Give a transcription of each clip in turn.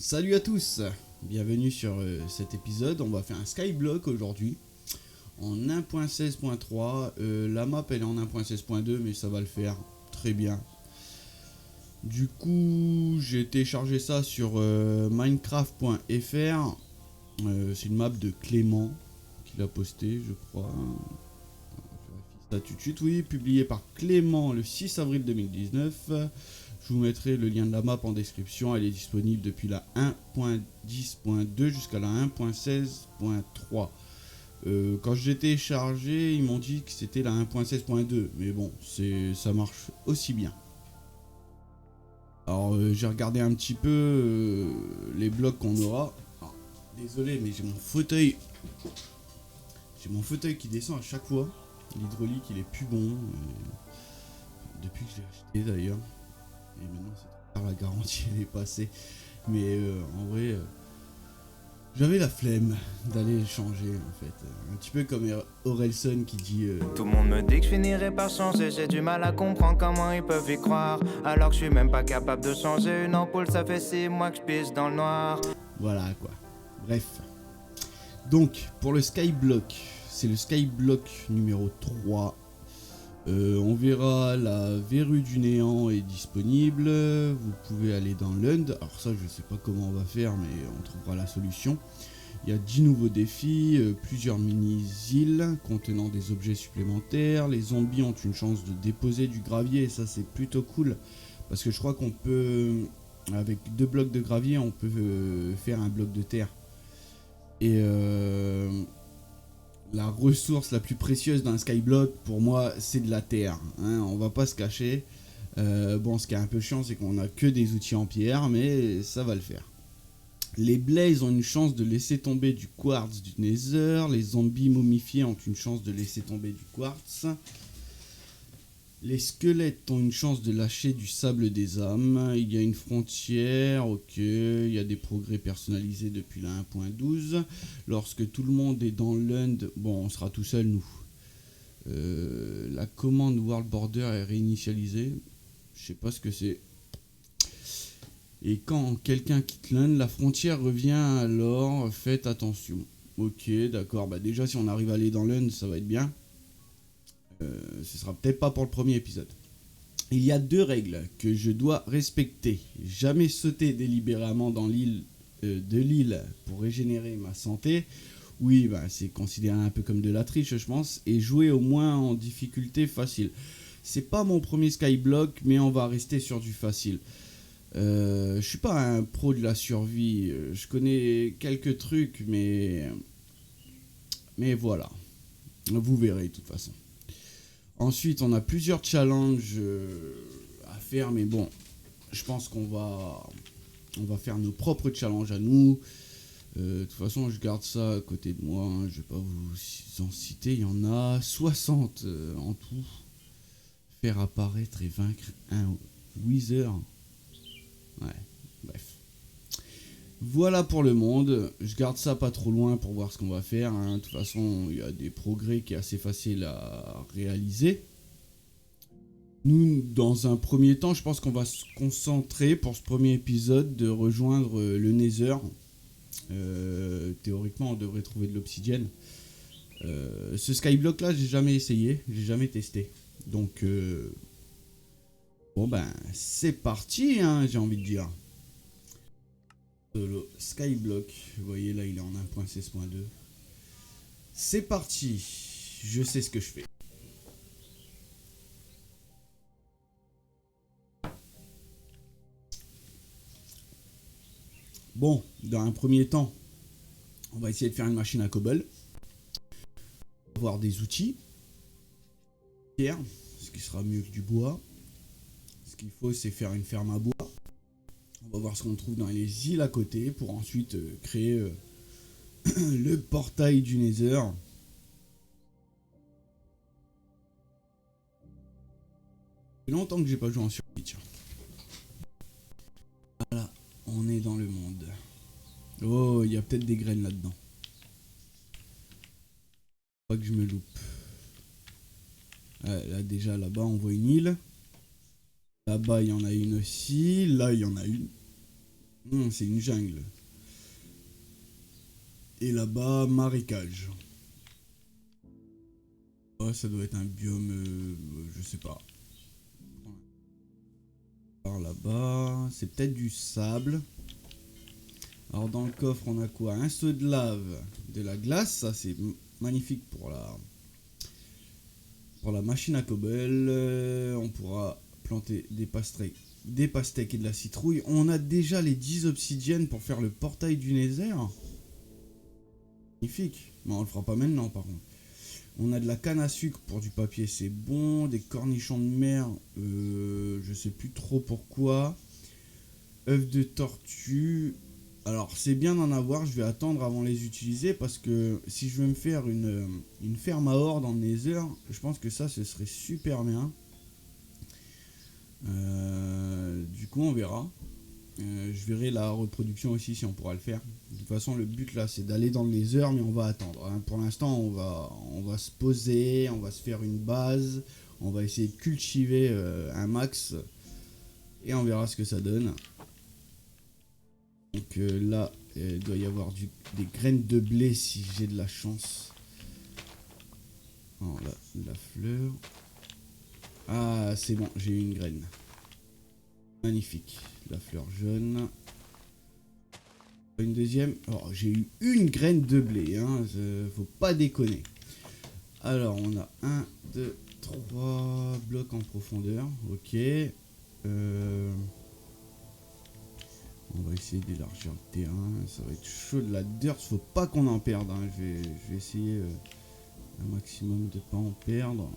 Salut à tous, bienvenue sur cet épisode. On va faire un skyblock aujourd'hui en 1.16.3. La map elle est en 1.16.2 mais ça va le faire très bien. Du coup j'ai téléchargé ça sur minecraft.fr. C'est une map de Clément qu'il a posté je crois. Ça tout de suite, oui, publié par Clément le 6 avril 2019. Je vous mettrai le lien de la map en description. Elle est disponible depuis la 1.10.2 jusqu'à la 1.16.3. Quand j'ai téléchargé, ils m'ont dit que c'était la 1.16.2. Mais bon, ça marche aussi bien. Alors, j'ai regardé un petit peu les blocs qu'on aura. Ah, désolé, mais j'ai mon fauteuil. J'ai mon fauteuil qui descend à chaque fois. L'hydraulique, il est plus bon. Depuis que je l'ai acheté d'ailleurs. Et maintenant, c'est trop tard, la garantie elle est passée. Mais en vrai, j'avais la flemme d'aller le changer en fait. Un petit peu comme Orelson qui dit Tout le monde me dit que je finirai par changer. J'ai du mal à comprendre comment ils peuvent y croire. Alors que je suis même pas capable de changer une ampoule. Ça fait 6 mois que je pige dans le noir. voilà quoi. Bref. Donc, pour le skyblock, c'est le skyblock numéro 3. On verra la verrue du néant est disponible. Vous pouvez aller dans l'Und. Alors ça je sais pas comment on va faire mais on trouvera la solution. Il y a 10 nouveaux défis, plusieurs mini-îles contenant des objets supplémentaires. Les zombies ont une chance de déposer du gravier et ça c'est plutôt cool. Parce que je crois qu'on peut, avec 2 blocs de gravier, on peut faire un bloc de terre. Et la ressource la plus précieuse d'un skyblock, pour moi, c'est de la terre. Hein, on va pas se cacher. Bon, ce qui est un peu chiant, c'est qu'on a que des outils en pierre, mais ça va le faire. Les blazes ont une chance de laisser tomber du quartz du nether. Les zombies momifiés ont une chance de laisser tomber du quartz. Les squelettes ont une chance de lâcher du sable des âmes. Il y a une frontière, ok. Il y a des progrès personnalisés depuis la 1.12. Lorsque tout le monde est dans l'Und, bon, on sera tout seul, nous. La commande World Border est réinitialisée. Je sais pas ce que c'est. Et quand quelqu'un quitte l'Und, la frontière revient alors. Faites attention. Ok, d'accord. Bah déjà, si on arrive à aller dans l'Und, ça va être bien. Ce sera peut-être pas pour le premier épisode. Il y a 2 règles que je dois respecter. Jamais sauter délibérément dans l'île de l'île pour régénérer ma santé. Oui, bah, c'est considéré un peu comme de la triche, je pense. Et jouer au moins en difficulté facile. C'est pas mon premier skyblock, mais on va rester sur du facile. Je suis pas un pro de la survie. Je connais quelques trucs, mais voilà. Vous verrez de toute façon. Ensuite, on a plusieurs challenges à faire, mais bon, je pense qu'on va faire nos propres challenges à nous. De toute façon, je garde ça à côté de moi, hein, je vais pas vous en citer, il y en a 60 en tout. Faire apparaître et vaincre un Wither. Ouais, bref. Voilà pour le monde, je garde ça pas trop loin pour voir ce qu'on va faire, hein. De toute façon il y a des progrès qui est assez facile à réaliser. Nous, dans un premier temps, je pense qu'on va se concentrer pour ce premier épisode de rejoindre le Nether. Théoriquement on devrait trouver de l'obsidienne. Ce skyblock là j'ai jamais essayé, j'ai jamais testé. Donc bon ben c'est parti, hein, j'ai envie de dire. Le skyblock, vous voyez là il est en 1.16.2. C'est parti, je sais ce que je fais. Bon, dans un premier temps, on va essayer de faire une machine à cobble. Avoir des outils. Pierre, ce qui sera mieux que du bois. Ce qu'il faut c'est faire une ferme à bois. On va voir ce qu'on trouve dans les îles à côté pour ensuite créer le portail du Nether. Ça fait longtemps que j'ai pas joué en survie, tiens. Voilà, on est dans le monde. Oh, il y a peut-être des graines là-dedans. Pas que je me loupe. Là déjà là-bas on voit une île. Là-bas il y en a une aussi. Là il y en a une. Non, c'est une jungle. Et là-bas, marécage. Oh, ça doit être un biome, je sais pas. Par là-bas, c'est peut-être du sable. Alors dans le coffre, on a quoi? Un seau de lave, de la glace, ça c'est magnifique pour la machine à cobble. On pourra planter des pastèques et de la citrouille. On a déjà les 10 obsidiennes pour faire le portail du Nether. Magnifique. Mais on le fera pas maintenant par contre. On a de la canne à sucre pour du papier, c'est bon. Des cornichons de mer, je sais plus trop pourquoi. œufs de tortue. Alors c'est bien d'en avoir, je vais attendre avant de les utiliser parce que si je veux me faire une ferme à or dans le Nether, je pense que ça ce serait super bien. Du coup on verra. Je verrai la reproduction aussi si on pourra le faire. De toute façon le but là c'est d'aller dans le Nether mais on va attendre. Hein. Pour l'instant on va se poser, on va se faire une base, on va essayer de cultiver un max et on verra ce que ça donne. Donc là, il doit y avoir des graines de blé si j'ai de la chance. Oh, là, la fleur. Ah, c'est bon, j'ai eu une graine. Magnifique. La fleur jaune. Une deuxième. Oh, j'ai eu une graine de blé, hein. Faut pas déconner. Alors, on a 1, 2, 3 blocs en profondeur. Ok. On va essayer d'élargir le terrain. Ça va être chaud de la dirt. Faut pas qu'on en perde. Hein. Je vais essayer un maximum de pas en perdre.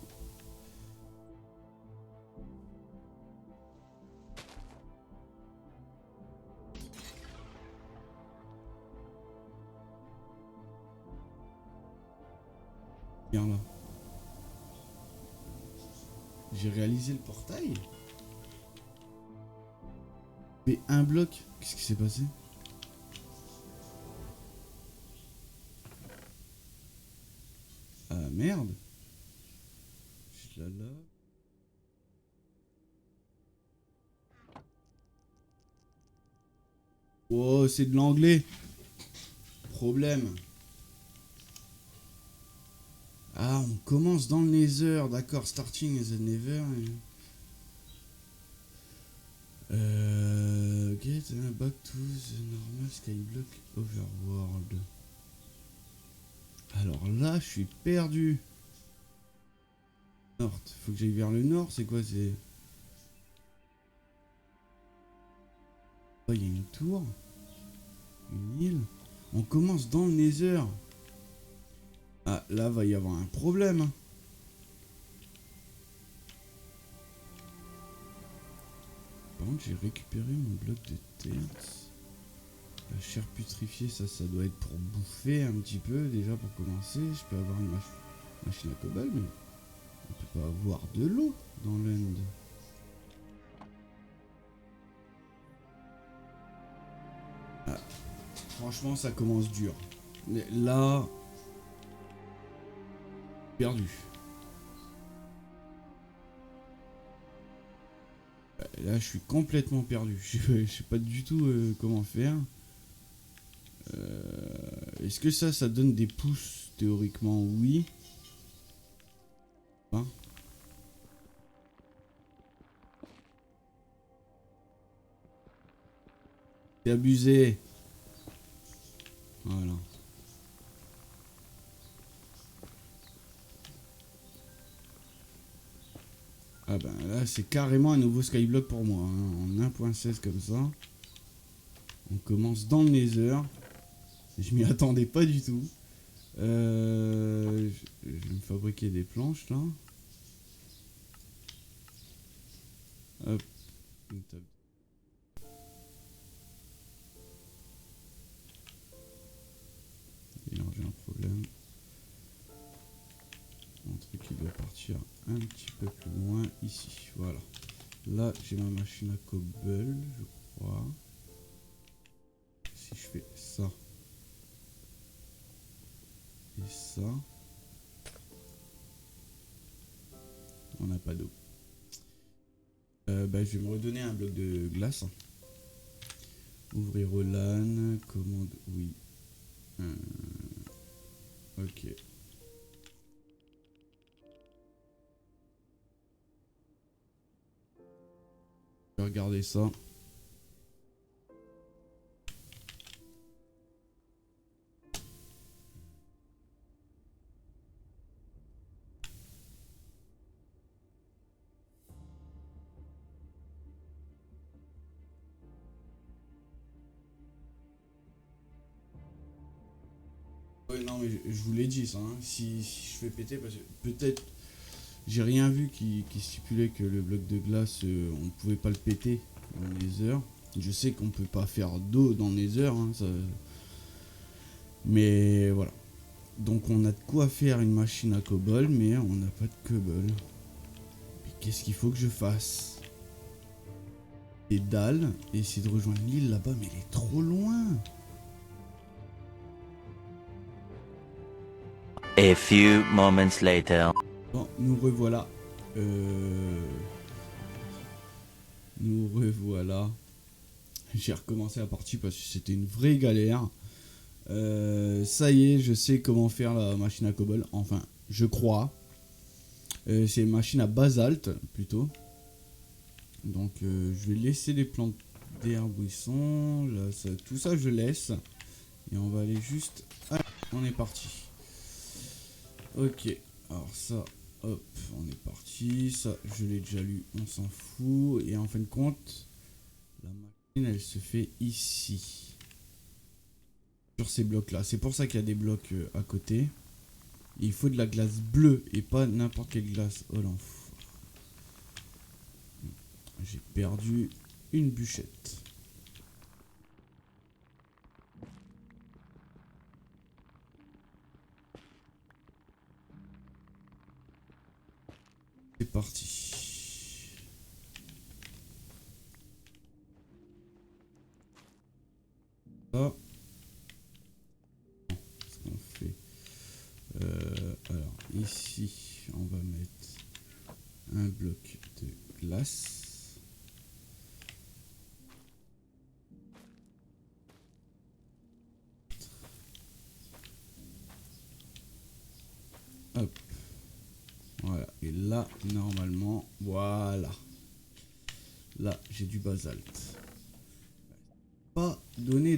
Bien là. J'ai réalisé le portail. Mais un bloc. Qu'est-ce qui s'est passé? Ah merde. Je là là. Oh, c'est de l'anglais. Problème. Ah, on commence dans le Nether. D'accord, starting is the Nether. Get back to the normal skyblock overworld. Alors là, je suis perdu. Nord. Faut que j'aille vers le nord. C'est quoi? C'est. Oh, il y a une tour. Une île. On commence dans le Nether. Ah, là, va y avoir un problème. Par contre, j'ai récupéré mon bloc de terre. La chair putrifiée, ça doit être pour bouffer un petit peu déjà pour commencer. Je peux avoir une machine à cobble, mais on peut pas avoir de l'eau dans l'end. Ah, franchement, ça commence dur. Mais là, perdu. Là, je suis complètement perdu. Je sais pas du tout comment faire. Est-ce que ça donne des pouces? Théoriquement, oui. Hein? C'est abusé. Voilà. Ah ben là, c'est carrément un nouveau skyblock pour moi. Hein. En 1.16 comme ça. On commence dans le Nether. Je m'y attendais pas du tout. Je vais me fabriquer des planches là. Hop. Et là j'ai un problème. Mon truc il doit partir un petit peu plus loin ici. Voilà. Là j'ai ma machine à cobble, je crois. Si je fais ça et ça, on n'a pas d'eau. Bah, je vais me redonner un bloc de glace. Ouvrir au LAN, commande, oui. Ok. Je vais regarder ça. Ouais, non, mais je vous l'ai dit ça. Hein. Si je fais péter, parce que peut-être j'ai rien vu qui stipulait que le bloc de glace, on ne pouvait pas le péter dans les heures. Je sais qu'on peut pas faire d'eau dans les heures, hein, ça... mais voilà. Donc on a de quoi faire une machine à cobble, mais on n'a pas de cobble. Mais qu'est-ce qu'il faut que je fasse? Des dalles, et essayer de rejoindre l'île là-bas, mais elle est trop loin. A few moments later. Bon, nous revoilà. Nous revoilà. J'ai recommencé la partie parce que c'était une vraie galère. Ça y est, je sais comment faire la machine à cobble. Enfin, je crois. C'est une machine à basalte, plutôt. Donc, je vais laisser les plantes d'herbuisson. Là, tout ça, je laisse. Et on va aller juste... Ah, on est parti. Ok. Alors ça, hop, on est parti. Ça, je l'ai déjà lu, on s'en fout. Et en fin de compte, la machine, elle se fait ici. Sur ces blocs-là. C'est pour ça qu'il y a des blocs à côté. Et il faut de la glace bleue et pas n'importe quelle glace. Oh l'enfoiré. J'ai perdu une bûchette. C'est parti. Ça. Ce qu'on fait. Alors ici, on va mettre un bloc de glace. Hop. Voilà. Et là, normalement, voilà. Là, j'ai du basalte. Pas donné.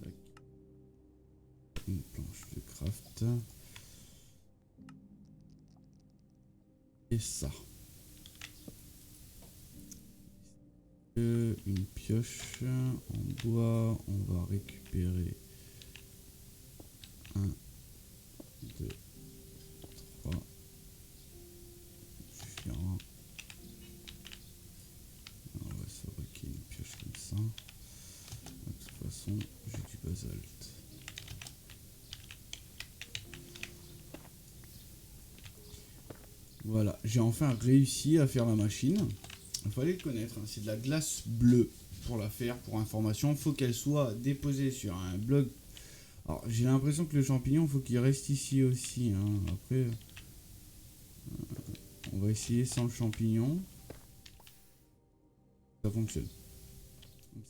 Tac. Une planche de craft. Et ça. Une pioche en bois. On va récupérer 1, 2, 3. Suffira. On va fabriquer une pioche comme ça. De toute façon, j'ai du basalte. Voilà, j'ai enfin réussi à faire la machine. Il fallait le connaître, hein. C'est de la glace bleue pour la faire. Pour information, il faut qu'elle soit déposée sur un bloc. Alors, j'ai l'impression que le champignon, il faut qu'il reste ici aussi. Hein. Après, on va essayer sans le champignon. Ça fonctionne.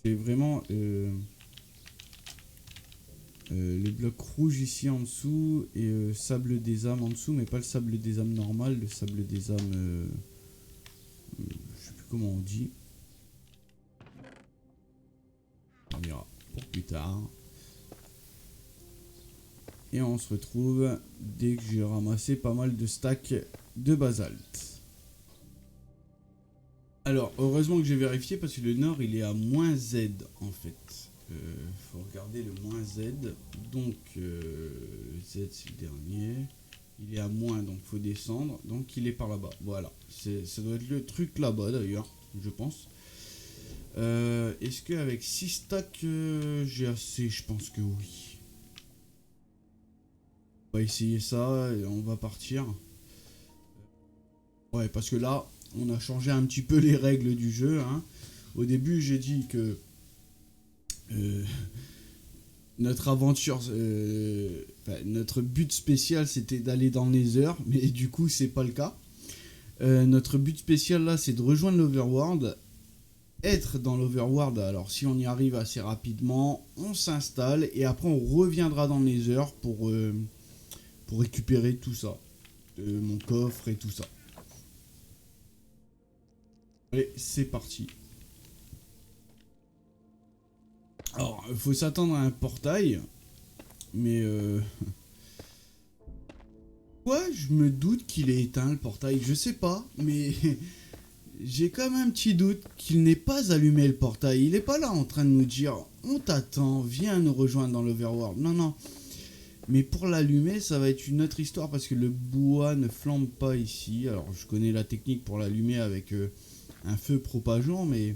C'est vraiment le bloc rouge ici en dessous et sable des âmes en dessous, mais pas le sable des âmes normal, le sable des âmes... je sais plus comment on dit. On ira pour plus tard. Et on se retrouve dès que j'ai ramassé pas mal de stacks de basalte. Alors, heureusement que j'ai vérifié parce que le nord il est à moins Z en fait. Faut regarder le moins Z. Donc, Z c'est le dernier. Il est à moins, donc faut descendre. Donc, il est par là-bas. Voilà. Ça doit être le truc là-bas d'ailleurs, je pense. Est-ce qu'avec 6 stacks, j'ai assez? Je pense que oui. On va essayer ça et on va partir. Ouais, parce que là, on a changé un petit peu les règles du jeu. Hein. Au début, j'ai dit que notre aventure, notre but spécial, c'était d'aller dans les heures, mais du coup, c'est pas le cas. Notre but spécial là, c'est de rejoindre l'Overworld. être dans l'Overworld. Alors si on y arrive assez rapidement, on s'installe et après on reviendra dans les heures pour récupérer tout ça. Mon coffre et tout ça. Allez, c'est parti. Alors, il faut s'attendre à un portail. Mais ouais, je me doute qu'il est éteint le portail. Je sais pas, mais j'ai quand même un petit doute qu'il n'ait pas allumé le portail. Il est pas là en train de nous dire on t'attend, viens nous rejoindre dans l'Overworld. Non, non. Mais pour l'allumer, ça va être une autre histoire parce que le bois ne flambe pas ici. Alors, je connais la technique pour l'allumer avec un feu propageant, mais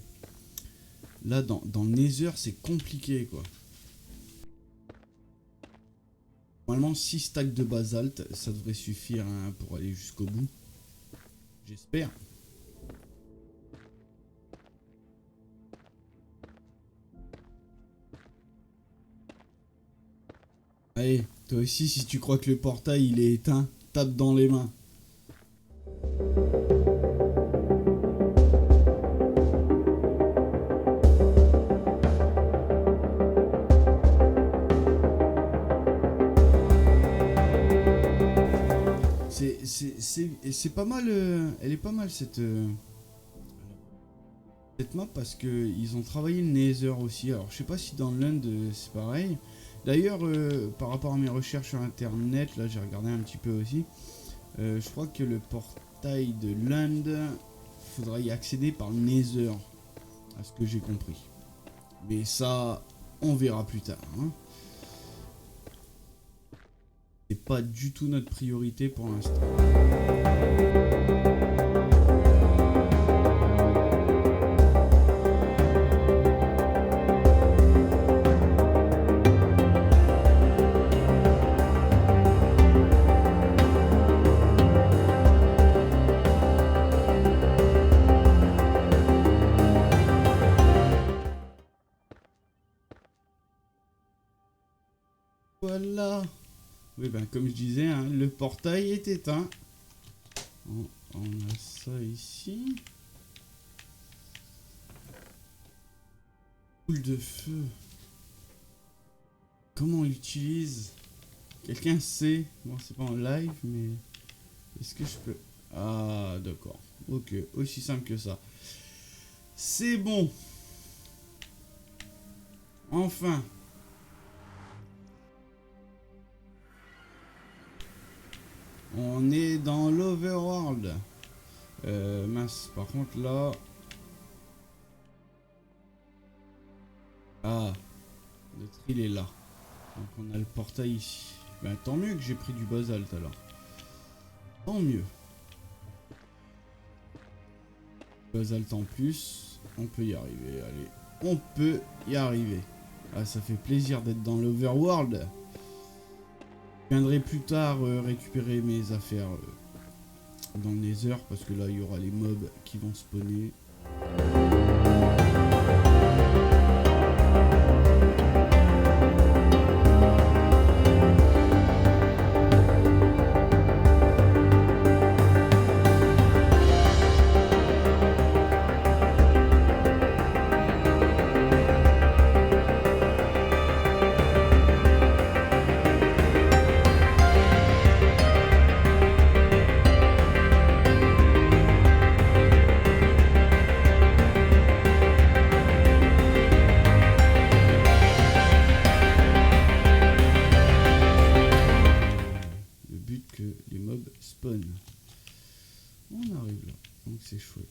là, dans le Nether, c'est compliqué, quoi. Normalement, 6 stacks de basalte, ça devrait suffire hein, pour aller jusqu'au bout. J'espère. Allez, toi aussi, si tu crois que le portail il est éteint, tape dans les mains. C'est pas mal, elle est pas mal cette map parce que ils ont travaillé le Nether aussi. Alors je sais pas si dans l'Und c'est pareil. D'ailleurs par rapport à mes recherches sur internet, là j'ai regardé un petit peu aussi. Je crois que le portail de l'Und, il faudra y accéder par le Nether, à ce que j'ai compris. Mais ça, on verra plus tard. Hein. C'est pas du tout notre priorité pour l'instant. Voilà. Oui, ben comme je disais, hein, le portail est éteint. On a ça ici. Boule de feu. Comment on l'utilise? Quelqu'un sait? Bon, c'est pas en live, mais est-ce que je peux... Ah, d'accord. Ok, aussi simple que ça. C'est bon. Enfin. On est dans l'Overworld. Mince, par contre là... Ah, notre île est là. Donc on a le portail ici. Ben tant mieux que j'ai pris du basalte alors. Tant mieux. Basalte en plus, on peut y arriver, allez. On peut y arriver. Ah, ça fait plaisir d'être dans l'Overworld. Je viendrai plus tard récupérer mes affaires dans le Nether parce que là il y aura les mobs qui vont spawner. On arrive là, donc c'est chouette.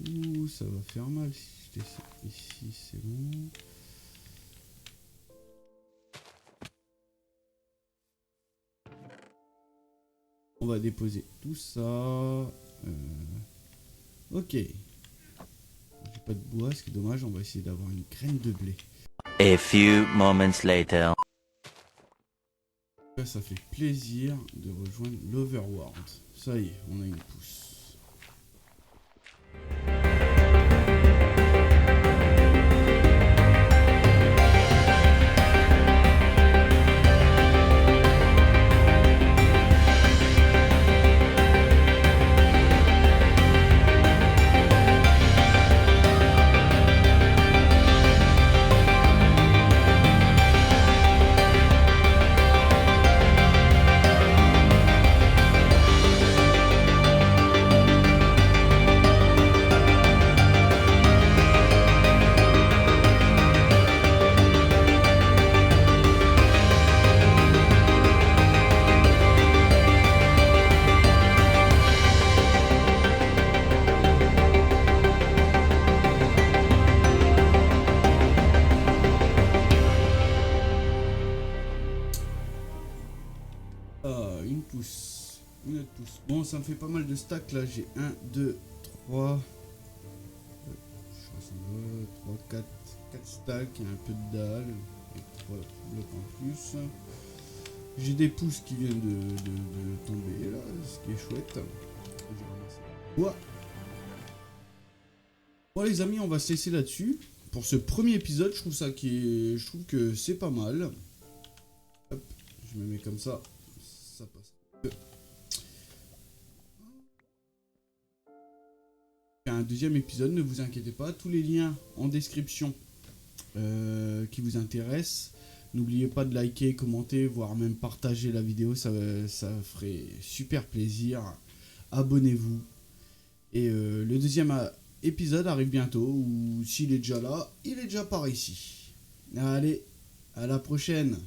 Ouh, ça va faire mal si je descends ici, c'est bon. On va déposer tout ça. Ok. J'ai pas de bois, ce qui est dommage, on va essayer d'avoir une graine de blé. A few moments later. Là, ça fait plaisir de rejoindre l'Overworld. Ça y est, on a une pousse. Ah, une pousse. Une autre pousse. Bon, ça me fait pas mal de stacks là. J'ai 1, 2, 3. Je crois que ça va. 3, 4. 4 stacks. Il y a un peu de dalle. Et 3 blocs en plus. J'ai des pousses qui viennent de tomber là. Ce qui est chouette. J'ai ramassé. Ouais. Bon, les amis, on va se laisser là-dessus. Pour ce premier épisode, je trouve que c'est pas mal. Hop, je me mets comme ça. Ça passe. Un deuxième épisode, ne vous inquiétez pas, tous les liens en description qui vous intéressent. N'oubliez pas de liker, commenter, voire même partager la vidéo, ça ferait super plaisir. Abonnez-vous. Et le deuxième épisode arrive bientôt, ou s'il est déjà là, il est déjà par ici. Allez, à la prochaine.